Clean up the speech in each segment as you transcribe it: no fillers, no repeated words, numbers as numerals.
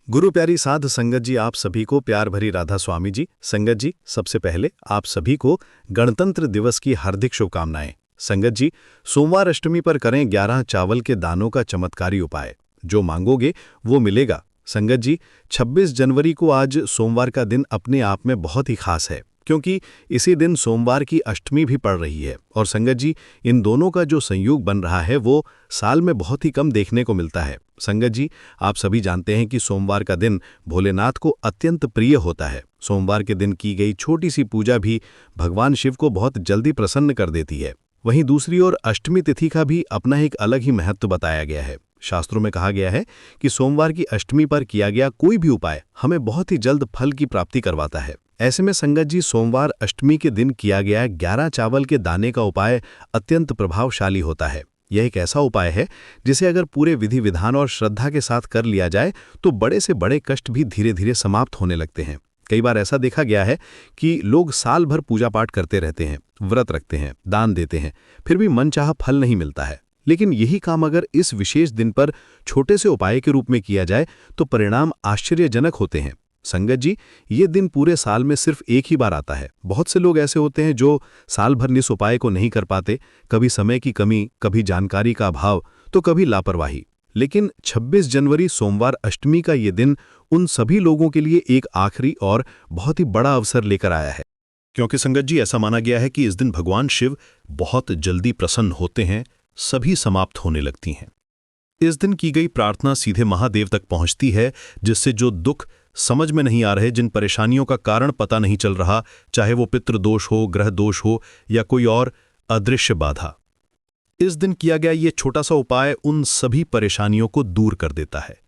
गुरु प्यारी साध संगत जी, आप सभी को प्यार भरी राधा स्वामी जी। संगत जी, सबसे पहले आप सभी को गणतंत्र दिवस की हार्दिक शुभकामनाएं। संगत जी, सोमवार अष्टमी पर करें 11 चावल के दानों का चमत्कारी उपाय। जो मांगोगे वो मिलेगा। संगत जी, 26 जनवरी को आज सोमवार का दिन अपने आप में बहुत ही खास है, क्योंकि इसी दिन सोमवार की अष्टमी भी पड़ रही है। और संगत जी, इन दोनों का जो संयोग बन रहा है वो साल में बहुत ही कम देखने को मिलता है। संगत जी, आप सभी जानते हैं कि सोमवार का दिन भोलेनाथ को अत्यंत प्रिय होता है। सोमवार के दिन की गई छोटी सी पूजा भी भगवान शिव को बहुत जल्दी प्रसन्न कर देती है। वहीं दूसरी ओर अष्टमी तिथि का भी अपना एक अलग ही महत्व बताया गया है। शास्त्रों में कहा गया है कि सोमवार की अष्टमी पर किया गया कोई भी उपाय हमें बहुत ही जल्द फल की प्राप्ति करवाता है। ऐसे में संगत जी, सोमवार अष्टमी के दिन किया गया 11 चावल के दाने का उपाय अत्यंत प्रभावशाली होता है। यह एक ऐसा उपाय है जिसे अगर पूरे विधि विधान और श्रद्धा के साथ कर लिया जाए तो बड़े से बड़े कष्ट भी धीरे धीरे समाप्त होने लगते हैं। कई बार ऐसा देखा गया है कि लोग साल भर पूजा पाठ करते रहते हैं, व्रत रखते हैं, दान देते हैं, फिर भी मनचाहा फल नहीं मिलता है। लेकिन यही काम अगर इस विशेष दिन पर छोटे से उपाय के रूप में किया जाए तो परिणाम आश्चर्यजनक होते हैं। संगत जी, ये दिन पूरे साल में सिर्फ एक ही बार आता है। बहुत से लोग ऐसे होते हैं जो साल भर इस उपाय को नहीं कर पाते, कभी समय की कमी, कभी जानकारी का अभाव, तो कभी लापरवाही। लेकिन 26 जनवरी सोमवार अष्टमी का ये दिन उन सभी लोगों के लिए एक आखिरी और बहुत ही बड़ा अवसर लेकर आया है। क्योंकि संगत जी, ऐसा माना गया है कि इस दिन भगवान शिव बहुत जल्दी प्रसन्न होते हैं, सभी समाप्त होने लगती हैं। इस दिन की गई प्रार्थना सीधे महादेव तक पहुंचती है, जिससे जो दुख समझ में नहीं आ रहे, जिन परेशानियों का कारण पता नहीं चल रहा, चाहे वो पितृदोष हो, ग्रह दोष हो या कोई और अदृश्य बाधा, इस दिन किया गया ये छोटा सा उपाय उन सभी परेशानियों को दूर कर देता है।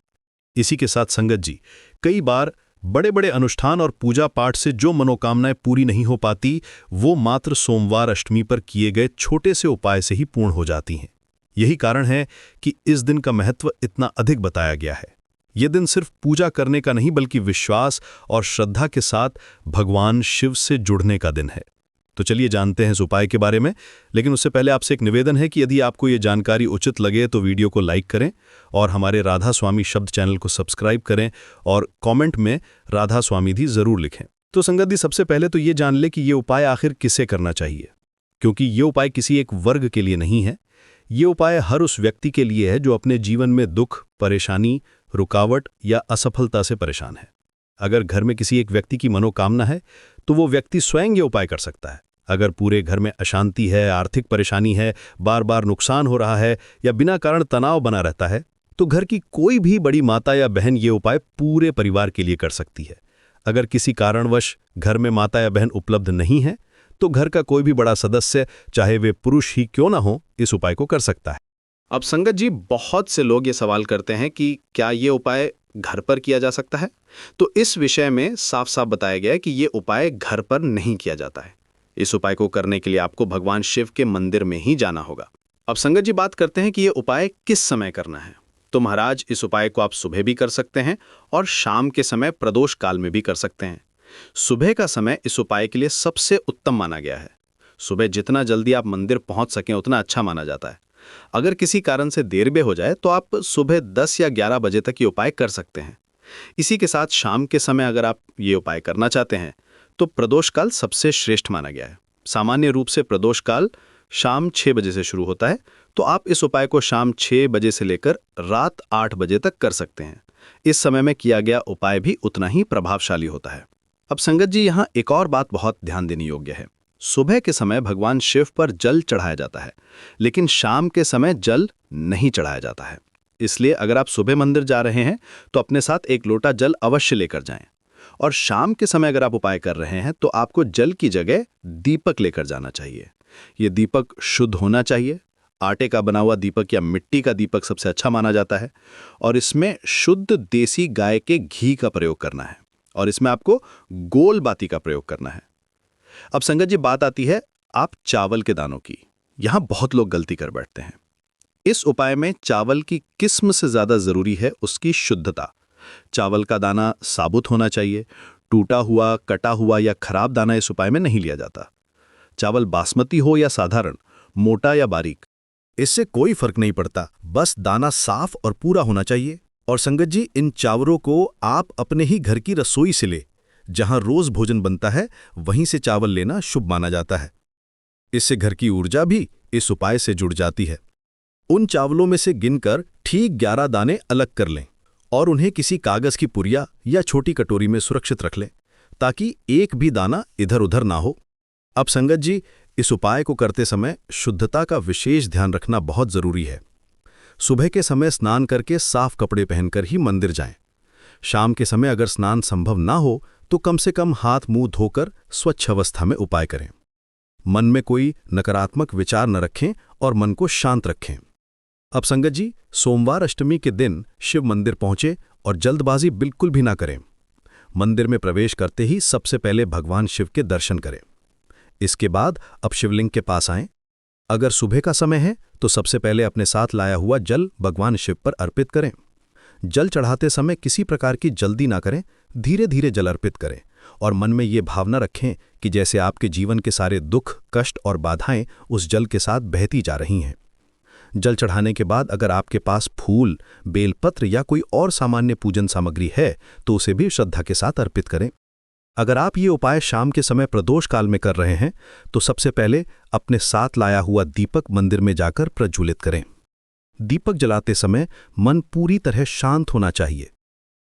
इसी के साथ संगत जी, कई बार बड़े बड़े अनुष्ठान और पूजा पाठ से जो मनोकामनाएं पूरी नहीं हो पाती, वो मात्र सोमवार अष्टमी पर किए गए छोटे से उपाय से ही पूर्ण हो जाती हैं। यही कारण है कि इस दिन का महत्व इतना अधिक बताया गया है। यह दिन सिर्फ पूजा करने का नहीं, बल्कि विश्वास और श्रद्धा के साथ भगवान शिव से जुड़ने का दिन है। तो चलिए जानते हैं इस उपाय के बारे में। लेकिन उससे पहले आपसे एक निवेदन है कि यदि आपको ये जानकारी उचित लगे तो वीडियो को लाइक करें और हमारे राधा स्वामी शब्द चैनल को सब्सक्राइब करें और कमेंट में राधा स्वामी भी जरूर लिखें। तो संगत जी, सबसे पहले तो ये जान ले कि ये उपाय आखिर किसे करना चाहिए, क्योंकि ये उपाय किसी एक वर्ग के लिए नहीं है। ये उपाय हर उस व्यक्ति के लिए है जो अपने जीवन में दुख, परेशानी, रुकावट या असफलता से परेशान है। अगर घर में किसी एक व्यक्ति की मनोकामना है तो वो व्यक्ति स्वयं ये उपाय कर सकता है। अगर पूरे घर में अशांति है, आर्थिक परेशानी है, बार बार नुकसान हो रहा है या बिना कारण तनाव बना रहता है, तो घर की कोई भी बड़ी माता या बहन ये उपाय पूरे परिवार के लिए कर सकती है। अगर किसी कारणवश घर में माता या बहन उपलब्ध नहीं है तो घर का कोई भी बड़ा सदस्य, चाहे वे पुरुष ही क्यों ना हो, इस उपाय को कर सकता है। अब संगत जी, बहुत से लोग ये सवाल करते हैं कि क्या ये उपाय घर पर किया जा सकता है? तो इस विषय में साफ साफ बताया गया है कि ये उपाय घर पर नहीं किया जाता है। इस उपाय को करने के लिए आपको भगवान शिव के मंदिर में ही जाना होगा। अब संगत जी, बात करते हैं कि ये उपाय किस समय करना है। तो महाराज, इस उपाय को आप सुबह भी कर सकते हैं और शाम के समय प्रदोष काल में भी कर सकते हैं। सुबह का समय इस उपाय के लिए सबसे उत्तम माना गया है। सुबह जितना जल्दी आप मंदिर पहुंच सकें उतना अच्छा माना जाता है। अगर किसी कारण से देर भी हो जाए तो आप सुबह 10 या 11 बजे तक ये उपाय कर सकते हैं। इसी के साथ शाम के समय अगर आप ये उपाय करना चाहते हैं तो प्रदोष काल सबसे श्रेष्ठ माना गया है। सामान्य रूप से प्रदोष काल शाम 6 बजे से शुरू होता है, तो आप इस उपाय को शाम 6 बजे से लेकर रात 8 बजे तक कर सकते हैं। इस समय में किया गया उपाय भी उतना ही प्रभावशाली होता है। अब संगत जी, यहाँ एक और बात बहुत ध्यान देने योग्य है। सुबह के समय भगवान शिव पर जल चढ़ाया जाता है, लेकिन शाम के समय जल नहीं चढ़ाया जाता है। इसलिए अगर आप सुबह मंदिर जा रहे हैं तो अपने साथ एक लोटा जल अवश्य लेकर जाएं। और शाम के समय अगर आप उपाय कर रहे हैं तो आपको जल की जगह दीपक लेकर जाना चाहिए। ये दीपक शुद्ध होना चाहिए। आटे का बना हुआ दीपक या मिट्टी का दीपक सबसे अच्छा माना जाता है। और इसमें शुद्ध देसी गाय के घी का प्रयोग करना है और इसमें आपको गोल बाती का प्रयोग करना है। अब संगत जी, बात आती है आप चावल के दानों की। यहां बहुत लोग गलती कर बैठते हैं। इस उपाय में चावल की किस्म से ज्यादा जरूरी है उसकी शुद्धता। चावल का दाना साबुत होना चाहिए। टूटा हुआ, कटा हुआ या खराब दाना इस उपाय में नहीं लिया जाता। चावल बासमती हो या साधारण, मोटा या बारीक, इससे कोई फर्क नहीं पड़ता। बस दाना साफ और पूरा होना चाहिए और संगत जी, इन चावलों को आप अपने ही घर की रसोई से ले, जहां रोज भोजन बनता है वहीं से चावल लेना शुभ माना जाता है। इससे घर की ऊर्जा भी इस उपाय से जुड़ जाती है। उन चावलों में से गिनकर ठीक 11 दाने अलग कर लें और उन्हें किसी कागज की पुरिया या छोटी कटोरी में सुरक्षित रख लें, ताकि एक भी दाना इधर उधर ना हो। अब संगत जी, इस उपाय को करते समय शुद्धता का विशेष ध्यान रखना बहुत जरूरी है। सुबह के समय स्नान करके साफ कपड़े पहनकर ही मंदिर जाएं। शाम के समय अगर स्नान संभव ना हो तो कम से कम हाथ मुंह धोकर स्वच्छ अवस्था में उपाय करें। मन में कोई नकारात्मक विचार न रखें और मन को शांत रखें। अब संगत जी, सोमवार अष्टमी के दिन शिव मंदिर पहुंचे और जल्दबाजी बिल्कुल भी ना करें। मंदिर में प्रवेश करते ही सबसे पहले भगवान शिव के दर्शन करें। इसके बाद अब शिवलिंग के पास आएं। अगर सुबह का समय है तो सबसे पहले अपने साथ लाया हुआ जल भगवान शिव पर अर्पित करें। जल चढ़ाते समय किसी प्रकार की जल्दी ना करें, धीरे धीरे जल अर्पित करें और मन में ये भावना रखें कि जैसे आपके जीवन के सारे दुख, कष्ट और बाधाएं उस जल के साथ बहती जा रही हैं। जल चढ़ाने के बाद अगर आपके पास फूल, बेलपत्र या कोई और सामान्य पूजन सामग्री है तो उसे भी श्रद्धा के साथ अर्पित करें। अगर आप ये उपाय शाम के समय प्रदोष काल में कर रहे हैं तो सबसे पहले अपने साथ लाया हुआ दीपक मंदिर में जाकर प्रज्वलित करें। दीपक जलाते समय मन पूरी तरह शांत होना चाहिए।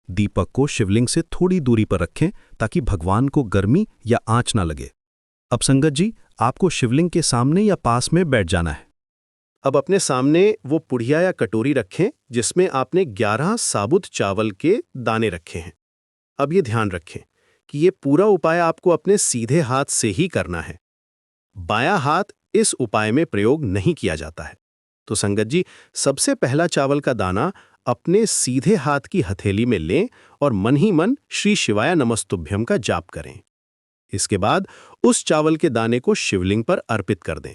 दीपक को शिवलिंग से थोड़ी दूरी पर रखें ताकि भगवान को गर्मी या आंच ना लगे। अब संगत जी, आपको शिवलिंग के सामने या पास में बैठ जाना है। अब अपने सामने वो पुड़िया या कटोरी रखें जिसमें आपने 11 साबुत चावल के दाने रखे हैं। अब ये ध्यान रखें कि ये पूरा उपाय आपको अपने सीधे हाथ से ही करना है। बायां हाथ इस उपाय में प्रयोग नहीं किया जाता है। तो संगत जी, सबसे पहला चावल का दाना अपने सीधे हाथ की हथेली में लें और मन ही मन श्री शिवाय नमस्तुभ्यम का जाप करें। इसके बाद उस चावल के दाने को शिवलिंग पर अर्पित कर दें।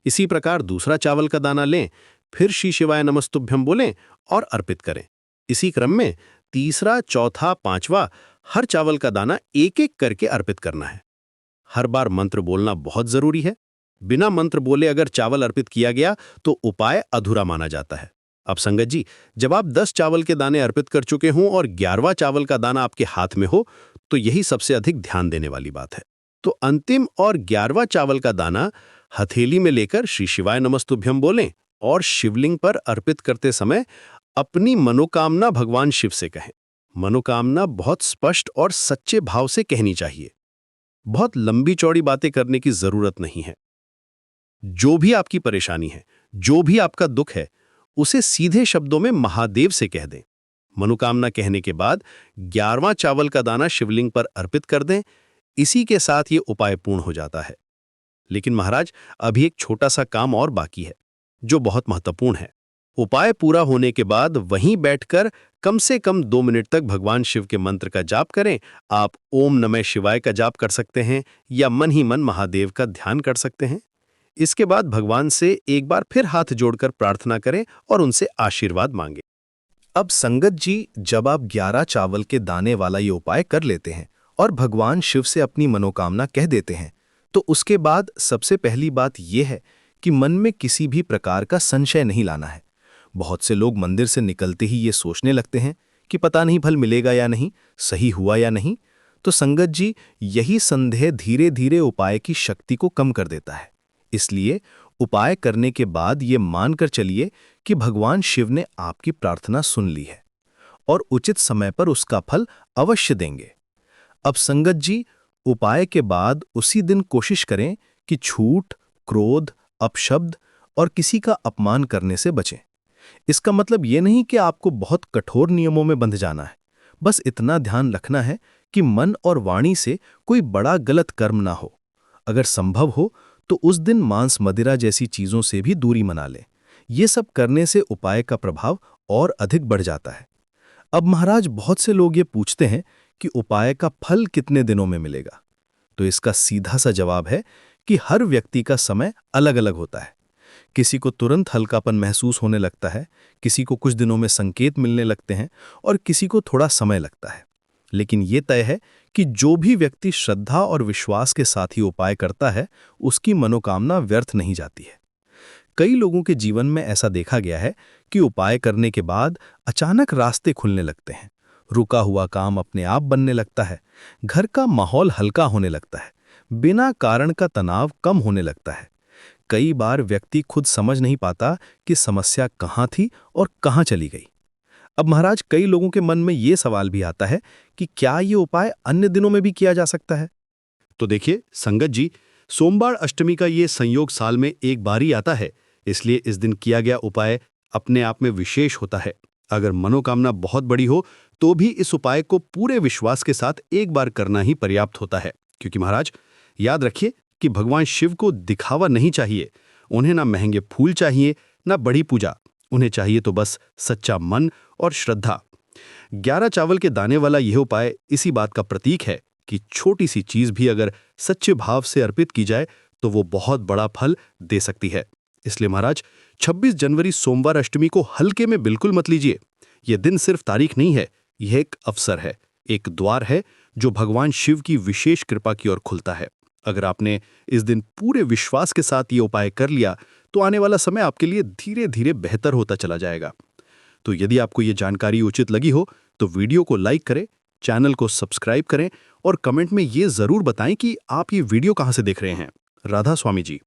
इसी प्रकार दूसरा चावल का दाना लें, फिर श्री शिवाय नमस्तुभ्यम बोलें और अर्पित करें। इसी क्रम में तीसरा, चौथा, पांचवा हर चावल का दाना एक एक करके अर्पित करना है। हर बार मंत्र बोलना बहुत जरूरी है। बिना मंत्र बोले अगर चावल अर्पित किया गया तो उपाय अधूरा माना जाता है। अब संगत जी, जब आप 10 चावल के दाने अर्पित कर चुके हों और 11वां चावल का दाना आपके हाथ में हो तो यही सबसे अधिक ध्यान देने वाली बात है। तो अंतिम और 11वां चावल का दाना हथेली में लेकर श्री शिवाय नमस्तुभ्यम बोलें और शिवलिंग पर अर्पित करते समय अपनी मनोकामना भगवान शिव से कहें। मनोकामना बहुत स्पष्ट और सच्चे भाव से कहनी चाहिए। बहुत लंबी चौड़ी बातें करने की जरूरत नहीं है। जो भी आपकी परेशानी है, जो भी आपका दुख है, उसे सीधे शब्दों में महादेव से कह दें। मनोकामना कहने के बाद 11वां चावल का दाना शिवलिंग पर अर्पित कर दें। इसी के साथ ये उपाय पूर्ण हो जाता है। लेकिन महाराज, अभी एक छोटा सा काम और बाकी है जो बहुत महत्वपूर्ण है। उपाय पूरा होने के बाद वहीं बैठकर कम से कम 2 मिनट तक भगवान शिव के मंत्र का जाप करें। आप ओम नमः शिवाय का जाप कर सकते हैं या मन ही मन महादेव का ध्यान कर सकते हैं। इसके बाद भगवान से एक बार फिर हाथ जोड़कर प्रार्थना करें और उनसे आशीर्वाद मांगें। अब संगत जी, जब आप 11 चावल के दाने वाला ये उपाय कर लेते हैं और भगवान शिव से अपनी मनोकामना कह देते हैं तो उसके बाद सबसे पहली बात यह है कि मन में किसी भी प्रकार का संशय नहीं लाना है। बहुत से लोग मंदिर से निकलते ही ये सोचने लगते हैं कि पता नहीं फल मिलेगा या नहीं, सही हुआ या नहीं। तो संगत जी, यही संदेह धीरे धीरे उपाय की शक्ति को कम कर देता है। इसलिए उपाय करने के बाद ये मानकर चलिए कि भगवान शिव ने आपकी प्रार्थना सुन ली है और उचित समय पर उसका फल अवश्य देंगे। अब संगत जी, उपाय के बाद उसी दिन कोशिश करें कि झूठ, क्रोध, अपशब्द और किसी का अपमान करने से बचें। इसका मतलब ये नहीं कि आपको बहुत कठोर नियमों में बंध जाना है। बस इतना ध्यान रखना है कि मन और वाणी से कोई बड़ा गलत कर्म ना हो। अगर संभव हो तो उस दिन मांस, मदिरा जैसी चीजों से भी दूरी मना लें। ये सब करने से उपाय का प्रभाव और अधिक बढ़ जाता है। अब महाराज, बहुत से लोग ये पूछते हैं कि उपाय का फल कितने दिनों में मिलेगा। तो इसका सीधा सा जवाब है कि हर व्यक्ति का समय अलग अलग होता है। किसी को तुरंत हल्कापन महसूस होने लगता है, किसी को कुछ दिनों में संकेत मिलने लगते हैं और किसी को थोड़ा समय लगता है। लेकिन ये तय है कि जो भी व्यक्ति श्रद्धा और विश्वास के साथ ही उपाय करता है, उसकी मनोकामना व्यर्थ नहीं जाती है। कई लोगों के जीवन में ऐसा देखा गया है कि उपाय करने के बाद अचानक रास्ते खुलने लगते हैं, रुका हुआ काम अपने आप बनने लगता है, घर का माहौल हल्का होने लगता है, बिना कारण का तनाव कम होने लगता है। कई बार व्यक्ति खुद समझ नहीं पाता कि समस्या कहाँ थी और कहाँ चली गई। अब महाराज, कई लोगों के मन में ये सवाल भी आता है कि क्या ये उपाय अन्य दिनों में भी किया जा सकता है? तो देखिए संगत जी, सोमवार अष्टमी का ये संयोग साल में एक बार ही आता है, इसलिए इस दिन किया गया उपाय अपने आप में विशेष होता है। अगर मनोकामना बहुत बड़ी हो तो भी इस उपाय को पूरे विश्वास के साथ एक बार करना ही पर्याप्त होता है, क्योंकि महाराज याद रखिए कि भगवान शिव को दिखावा नहीं चाहिए। उन्हें ना महंगे फूल चाहिए, ना बड़ी पूजा। उन्हें चाहिए तो बस सच्चा मन और श्रद्धा। 11 चावल के दाने वाला यह उपाय इसी बात का प्रतीक है कि छोटी सी चीज भी अगर सच्चे भाव से अर्पित की जाए तो वो बहुत बड़ा फल दे सकती है। इसलिए महाराज 26 जनवरी सोमवार अष्टमी को हल्के में बिल्कुल मत लीजिए। यह दिन सिर्फ तारीख नहीं है, यह एक अवसर है, एक द्वार है जो भगवान शिव की विशेष कृपा की ओर खुलता है। अगर आपने इस दिन पूरे विश्वास के साथ ये उपाय कर लिया तो आने वाला समय आपके लिए धीरे धीरे बेहतर होता चला जाएगा। तो यदि आपको ये जानकारी उचित लगी हो तो वीडियो को लाइक करें, चैनल को सब्सक्राइब करें और कमेंट में ये जरूर बताएं कि आप ये वीडियो कहां से देख रहे हैं। राधा स्वामी जी।